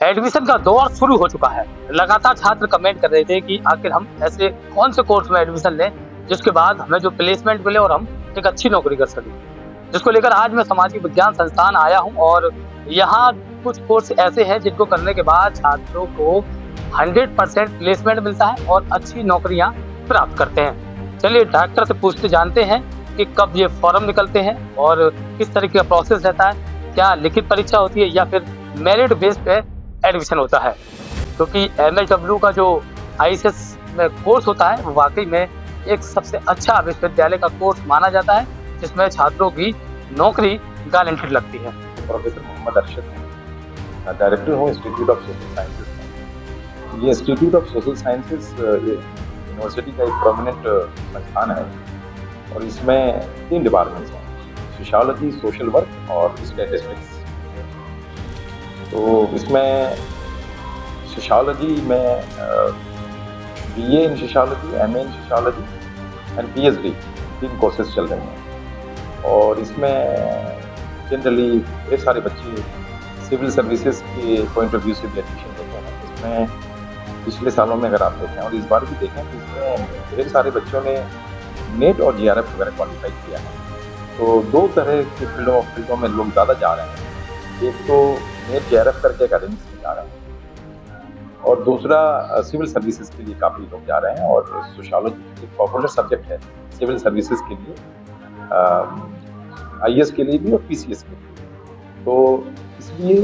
Admission का दौर शुरू हो चुका है। लगातार छात्र कमेंट कर रहे थे कि आखिर हम ऐसे कौन से कोर्स में एडमिशन लें जिसके बाद हमें जो प्लेसमेंट मिले और हम एक अच्छी नौकरी कर सकें। जिसको लेकर आज मैं सामाजिक विज्ञान संस्थान आया हूँ और यहाँ कुछ कोर्स ऐसे हैं जिनको करने के बाद छात्रों को 100% प्लेसमेंट मिलता है और अच्छी नौकरियां प्राप्त करते हैं। चलिए डायरेक्टर से पूछते जानते हैं कि कब ये फॉर्म निकलते हैं और किस तरीके का प्रोसेस रहता है, क्या लिखित परीक्षा होती है या फिर मेरिट बेस पे एडमिशन होता है। क्योंकि MHW का जो ICS में कोर्स होता है वो वाकई में एक सबसे अच्छा विश्वविद्यालय का कोर्स माना जाता है जिसमें छात्रों की नौकरी गारंटेड लगती है। प्रोफेसर मोहम्मद अरशद हैं, डायरेक्टर हूँ इंस्टीट्यूट ऑफ सोशल साइंसेज में। ये institute of social sciences university का एक प्रोमिनेंट संस्थान है और इसमें 3 डिपार्टमेंट्स हैं, सोशियोलॉजी, सोशल वर्क और स्टैटिस्टिक्स। तो इसमें सोशियोलॉजी में BA in sociology, MA in sociology and PhD 3 courses चल रहे हैं। और इसमें जनरली ढेर सारे बच्चे सिविल सर्विसेज के पॉइंट ऑफ व्यू से भी एडमिशन लेते हैं। इसमें पिछले सालों में अगर आप देखें और इस बार भी देखें तो इसमें ढेर सारे बच्चों ने नेट और GRF वगैरह क्वालिफाई किया है। तो 2 तरह के फील्डों में लोग ज़्यादा जा रहे हैं। एक तो नेट GRF करके एकेडमिक्स में जा रहे हैं और दूसरा सिविल सर्विसेज के लिए काफ़ी लोग जा रहे हैं। और सोशियोलॉजी एक पॉपुलर सब्जेक्ट है सिविल सर्विसेज के लिए, IAS के लिए भी और PCS के लिए। तो इसलिए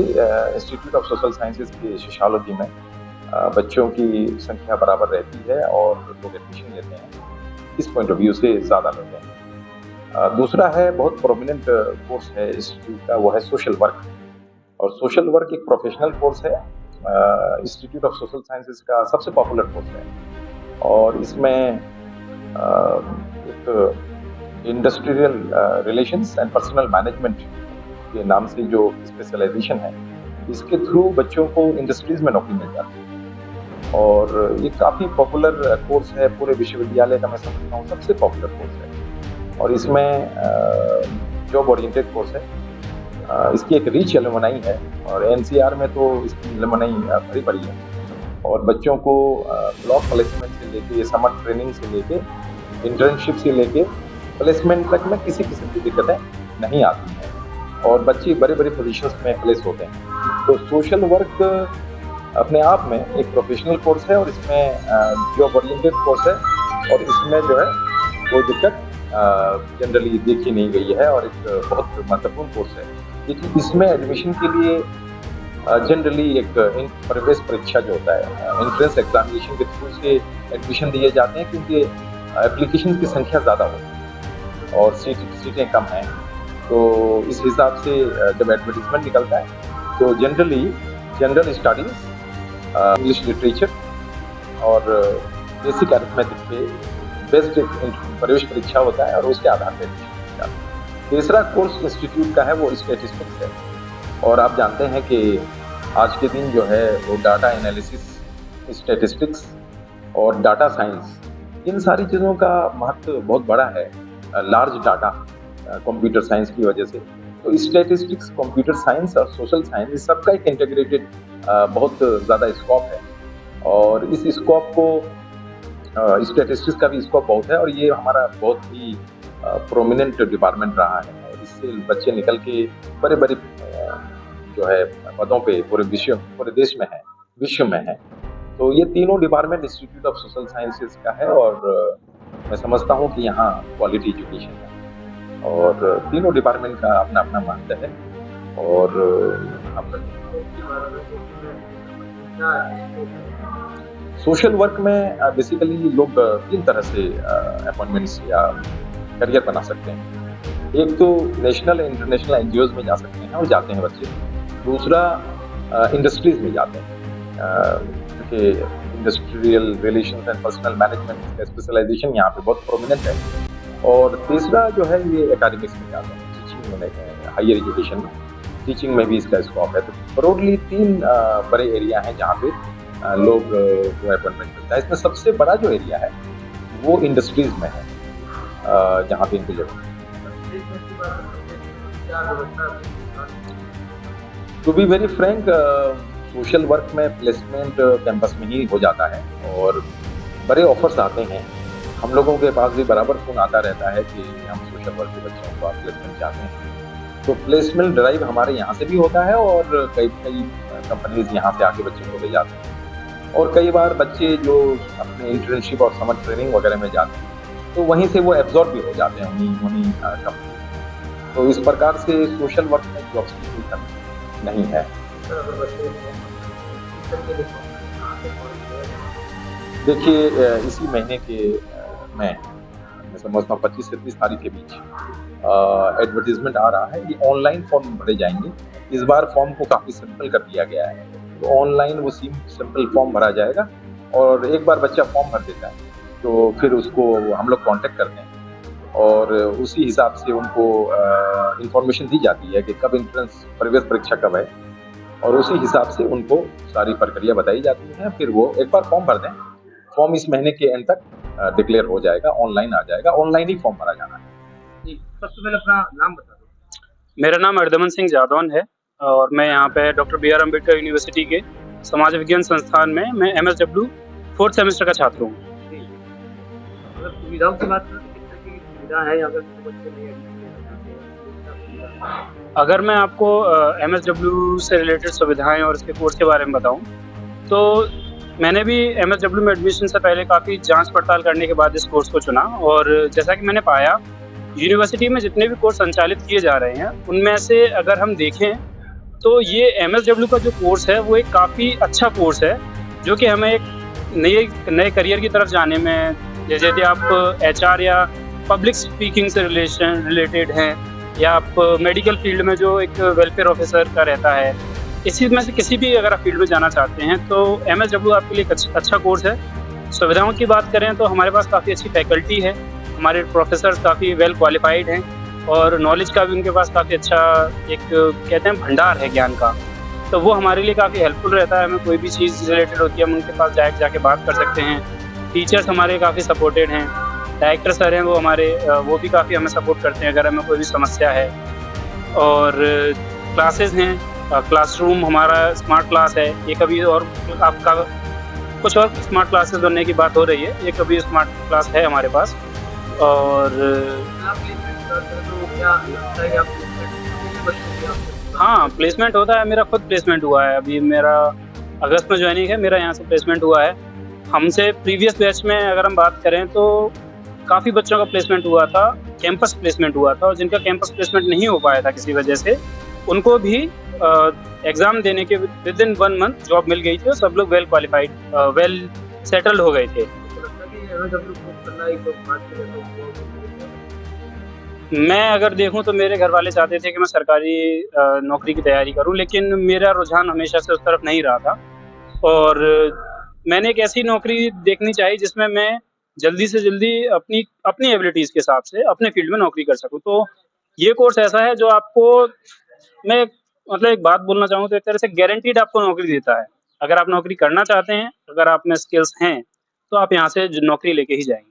इंस्टीट्यूट ऑफ सोशल साइंसेज के सोशियोलॉजी में बच्चों की संख्या बराबर रहती है और लोग एडमिशन लेते हैं, इस पॉइंट ऑफ व्यू से ज़्यादा लेते हैं। दूसरा है बहुत प्रोमिनेंट कोर्स है इंस्टीट्यूट का, वो है सोशल वर्क। और सोशल वर्क एक प्रोफेशनल कोर्स है, इंस्टीट्यूट ऑफ सोशल साइंसेज का सबसे पॉपुलर कोर्स है। और इसमें एक industrial relations and personal management के नाम से जो स्पेशलाइजेशन है, इसके थ्रू बच्चों को इंडस्ट्रीज में नौकरी मिल जाती है। और ये काफ़ी पॉपुलर कोर्स है, पूरे विश्वविद्यालय का मैं समझता हूँ सबसे पॉपुलर कोर्स है। और इसमें जॉब ओरिएंटेड कोर्स है। इसकी एक रिच एलुमनाई है और NCR में तो इसकी एलुमनाई भरी पड़ी है। और बच्चों को ब्लॉक प्लेसमेंट से लेके, समर ट्रेनिंग से लेके, इंटर्नशिप से लेके प्लेसमेंट तक में किसी किस्म की दिक्कतें नहीं आती हैं और बच्चे बड़े बड़े पोजीशंस में प्लेस होते हैं। तो सोशल वर्क अपने आप में एक प्रोफेशनल कोर्स है और इसमें जॉब ओरिएंटेड कोर्स है और इसमें जो है कोई दिक्कत जनरली देखी नहीं गई है और एक बहुत महत्वपूर्ण कोर्स है। लेकिन इसमें एडमिशन के लिए जनरली एक प्रवेश परीक्षा जो होता है, एंट्रेंस एग्जामिनेशन के थ्रू से एडमिशन दिए जाते हैं क्योंकि एप्लीकेशन की संख्या ज़्यादा होती है और सीटें कम हैं। तो इस हिसाब से जब एडवर्टीजमेंट निकलता है तो generally general studies, English literature और बेसिक अरिथमेटिक पे बेस्ड प्रवेश परीक्षा होता है और उसके आधार पर एडमिशन जाता है। तीसरा कोर्स इंस्टीट्यूट का है वो स्टैटिस्टिक्स है। और आप जानते हैं कि आज के दिन जो है वो डाटा एनालिसिस, स्टैटिस्टिक्स और डाटा साइंस, इन सारी चीज़ों का महत्व बहुत बड़ा है लार्ज डाटा कंप्यूटर साइंस की वजह से। तो स्टैटिस्टिक्स, कंप्यूटर साइंस और सोशल साइंस, इस सबका एक इंटीग्रेटेड बहुत ज़्यादा स्कोप है। और इस स्कोप को स्टैटिस्टिक्स का भी स्कोप बहुत है और ये हमारा बहुत ही प्रोमिनेंट डिपार्टमेंट रहा है और इससे बच्चे निकल के बड़े बड़े जो है पदों पे पूरे देश में है, विश्व में है। तो ये तीनों department institute of social sciences का है और मैं समझता हूँ कि यहाँ क्वालिटी एजुकेशन है और तीनों डिपार्टमेंट का अपना अपना महत्व है। और सोशल वर्क में बेसिकली लोग 3 तरह से अपॉइंटमेंट्स या करियर बना सकते हैं। एक तो नेशनल इंटरनेशनल NGOs में जा सकते हैं और जाते हैं बच्चे। दूसरा इंडस्ट्रीज में जाते हैं क्योंकि industrial relations and personal management का स्पेशलाइजेशन यहाँ पे बहुत प्रोमिनेंट है। और तीसरा जो है ये एकेडमिक्स में जाते हैं, टीचिंग में, हायर एजुकेशन में, टीचिंग में भी इसका स्कोप है। तो ब्रॉडली 3 बड़े एरिया हैं जहाँ पे लोग को अपॉइंटमेंट मिलता है। इसमें सबसे बड़ा जो एरिया है वो इंडस्ट्रीज में है जहाँ पे इनको जरूरत है। To be very frank, social work में प्लेसमेंट कैंपस में ही हो जाता है और बड़े ऑफर्स आते हैं। हम लोगों के पास भी बराबर फ़ोन आता रहता है कि हम सोशल वर्क के बच्चों को आप प्लेसमेंट चाहते हैं। तो प्लेसमेंट ड्राइव हमारे यहाँ से भी होता है और कई कंपनीज़ यहाँ से आके बच्चों को ले जाते हैं। और कई बार बच्चे जो अपने इंटर्नशिप और समर ट्रेनिंग वगैरह में जाते हैं, तो वहीं से वो एब्ज़ॉर्ब भी हो जाते हैं उन्हीं कंपनी। तो इस प्रकार से सोशल वर्क में जॉब्स की कोई कमी नहीं है। देखिए इसी महीने के मैं समझता हूँ 25 से 30 तारीख के बीच एडवर्टाइजमेंट आ रहा है। ये ऑनलाइन फॉर्म भरे जाएंगे। इस बार फॉर्म को काफ़ी सिंपल कर दिया गया है, तो ऑनलाइन वो सिंपल फॉर्म भरा जाएगा और एक बार बच्चा फॉर्म भर देता है तो फिर उसको हम लोग कांटेक्ट करते हैं और उसी हिसाब से उनको इंफॉर्मेशन दी जाती है कि कब एंट्रेंस प्रवेश परीक्षा कब है और उसी हिसाब से उनको सारी प्रक्रिया बताई जाती है। फिर वो एक बार फॉर्म भर दें, फॉर्म इस महीने के एंड तक डिक्लेयर हो जाएगा, ऑनलाइन आ जाएगा, ऑनलाइन ही फॉर्म भरा जाना है। जी, सबसे पहले अपना नाम बता दो। मेरा नाम अर्दमन सिंह जादौन है और मैं यहाँ पे doctor B R Ambedkar university के समाज विज्ञान संस्थान में मैं MSW 4th सेमेस्टर का छात्र हूँ। अगर सुविधाओं की बात करें तो किस तरह की सुविधा है अगर बच्चे नहीं अगर मैं आपको MSW से रिलेटेड सुविधाएं और इसके कोर्स के बारे में बताऊं तो मैंने भी MSW में एडमिशन से पहले काफ़ी जांच पड़ताल करने के बाद इस कोर्स को चुना और जैसा कि मैंने पाया यूनिवर्सिटी में जितने भी कोर्स संचालित किए जा रहे हैं उनमें से अगर हम देखें तो ये MSW का जो कोर्स है वो एक काफ़ी अच्छा कोर्स है जो कि हमें एक नए करियर की तरफ जाने में, जैसे यदि आप HR या पब्लिक स्पीकिंग से रिलेटेड हैं या आप मेडिकल फील्ड में जो एक वेलफेयर ऑफिसर का रहता है, इसी में से किसी भी अगर आप फील्ड में जाना चाहते हैं तो MSW आपके लिए एक अच्छा कोर्स है। सुविधाओं की बात करें तो हमारे पास काफ़ी अच्छी फैकल्टी है, हमारे प्रोफेसर्स काफ़ी वेल क्वालिफाइड हैं और नॉलेज का भी उनके पास काफ़ी अच्छा एक कहते हैं भंडार है ज्ञान का, तो वो हमारे लिए काफ़ी हेल्पफुल रहता है। हमें कोई भी चीज़ रिलेटेड होती है हम उनके पास जाके बात कर सकते हैं। टीचर्स हमारे काफ़ी सपोर्टेड हैं, डायरेक्टर सर हैं वो हमारे वो भी काफ़ी हमें सपोर्ट करते हैं अगर हमें कोई भी समस्या है। और क्लासेस हैं, क्लासरूम हमारा स्मार्ट क्लास है, ये कभी और आपका कुछ और स्मार्ट क्लासेस बनने की बात हो रही है, ये कभी स्मार्ट क्लास है हमारे पास। और हाँ, प्लेसमेंट होता है, मेरा खुद प्लेसमेंट हुआ है, अभी मेरा अगस्त में ज्वाइनिंग है, मेरा यहाँ से प्लेसमेंट हुआ है। हमसे प्रीवियस बैच में अगर हम बात करें तो काफ़ी बच्चों का प्लेसमेंट हुआ था, कैंपस प्लेसमेंट हुआ था और जिनका कैंपस प्लेसमेंट नहीं हो पाया था किसी वजह से, उनको भी एग्ज़ाम देने के विदिन 1 मंथ जॉब मिल गई थी और सब लोग वेल क्वालिफाइड वेल सेटल्ड हो गए थे। मैं अगर देखूं तो मेरे घर वाले चाहते थे कि मैं सरकारी नौकरी की तैयारी करूं, लेकिन मेरा रुझान हमेशा से उस तरफ नहीं रहा था और मैंने एक ऐसी नौकरी देखनी चाहिए जिसमें मैं जल्दी से जल्दी अपनी एबिलिटीज़ के हिसाब से अपने फील्ड में नौकरी कर सकूं। तो ये कोर्स ऐसा है जो आपको, मैं मतलब एक बात बोलना चाहूँ तो एक तरह से गारंटीड आपको नौकरी देता है। अगर आप नौकरी करना चाहते हैं, अगर आप में स्किल्स हैं, तो आप यहाँ से नौकरी लेके ही जाएंगे।